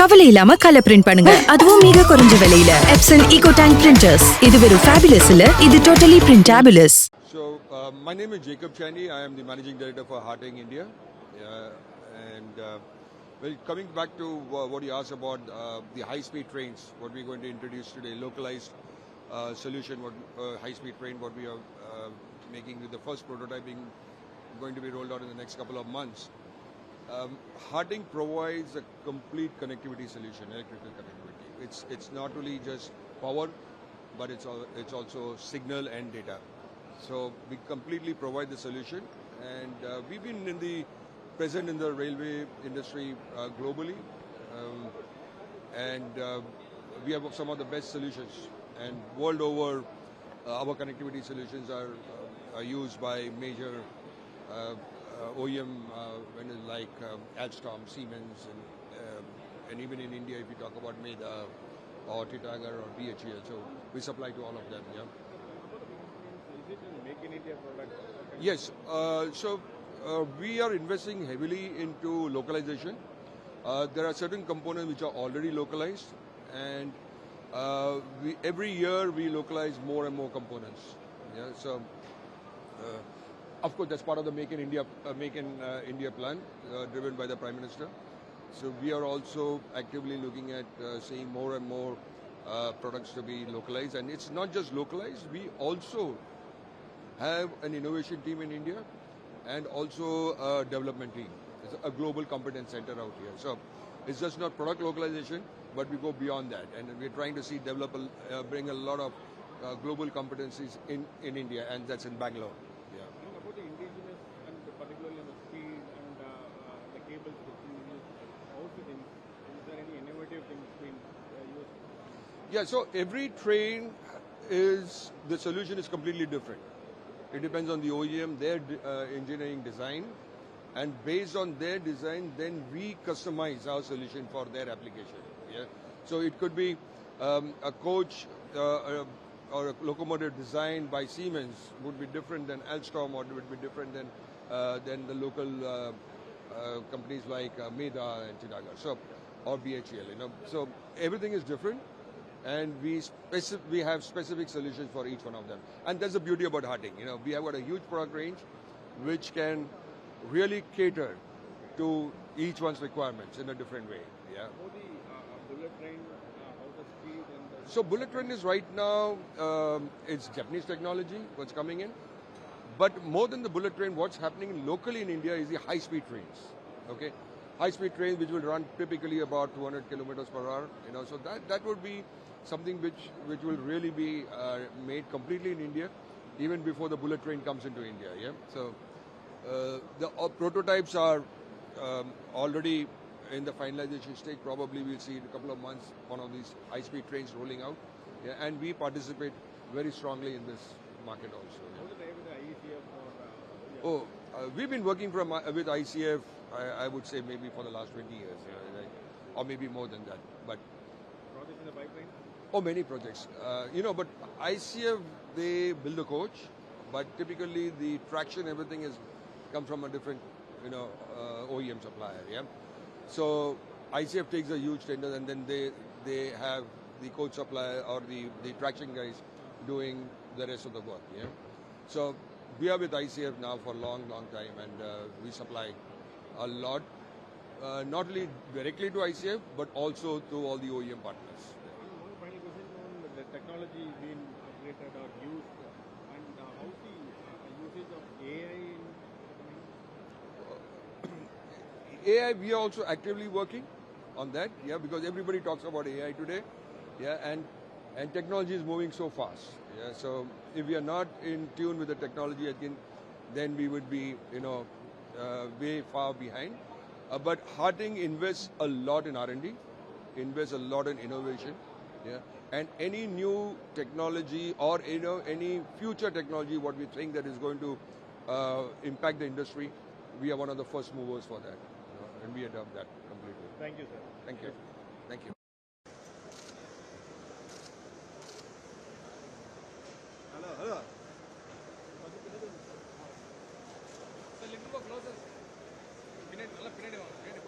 கவலை இல்லாம colour print பண்ணுங்க, அதுவும் மிக குறைஞ்ச விலையில. Epson EcoTank printers. இது வெறும் ஃபேபுலஸ் இல்ல, இது totally printables. So, my name is Jacob Chandy. I am the managing director for Harting India. Well, coming back to what you asked about the high-speed trains, what we're going to introduce today, localized solution, what high-speed train, what we are making with the first prototyping going to be rolled out in the next couple of months. Harting provides a complete connectivity solution, electrical connectivity. It's not really just power, but it's also signal and data. So we completely provide the solution, and we've been present in the railway industry globally, and we have some of the best solutions. And world over, our connectivity solutions are used by major OEM vendors like Alstom, Siemens, and even in India, if you talk about Medha or Titagar or BHEL, so we supply to all of them. Yeah. Is it a Make in India product? Yes. We are investing heavily into localization. There are certain components which are already localized, and every year we localize more and more components. Yeah. So, of course, that's part of the Make in India plan driven by the Prime Minister. So we are also actively looking at seeing more and more products to be localized, and it's not just localized. We also have an innovation team in India and also a development team. It's a global competence center out here. So it's just not product localization, but we go beyond that, and we're trying to bring a lot of global competencies in India, and that's in Bangalore. Yeah. And about the indigenous and particularly the speed and the cables between outfittings, is there any innovative things being used? Yeah. So every train the solution is completely different. It depends on the OEM, their engineering design, and based on their design, then we customize our solution for their application. Yeah. So it could be a coach or a locomotive designed by Siemens would be different than Alstom, or it would be different than the local companies like Medha and Titagar, or BHEL. So everything is different. And we have specific solutions for each one of them, and that's the beauty about Harting. We have got a huge product range, which can really cater to each one's requirements in a different way. Yeah. How the bullet train, how the speed and the... So bullet train is right now it's Japanese technology what's coming in, but more than the bullet train, what's happening locally in India is the high-speed trains. Okay, high-speed trains which will run typically about 200 kilometers per hour. So that would be something which will really be made completely in India, even before the bullet train comes into India. Yeah. So the prototypes are already in the finalization stage. Probably we'll see in a couple of months one of these high-speed trains rolling out. Yeah, and we participate very strongly in this market also. Yeah. How the with the IECF or... We've been working with ICF, I would say maybe for the last 20 years, or maybe more than that. But projects in the pipeline? Many projects. But ICF, they build a coach, but typically the traction, everything comes from a different, OEM supplier. Yeah. So ICF takes a huge tender, and then they have the coach supplier or the traction guys doing the rest of the work. Yeah. So we are with ICF now for a long time, and we supply a lot, not only directly to ICF, but also to all the OEM partners. One final question on the technology being upgraded or used, and how's the usage of AI in AI, we are also actively working on that, yeah, because everybody talks about AI today, yeah, and technology is moving so fast, yeah. So if we are not in tune with the technology, again, then we would be, way far behind. But Harting invests a lot in R&D, invests a lot in innovation, yeah, and any new technology or any future technology, what we think that is going to impact the industry, we are one of the first movers for that, and we adopt that completely. Thank you, sir. Thank you. Thank you. Hello. ரொம்ப closest பின்னாடி நல்லா பின்னாடி வாங்க பின்னாடி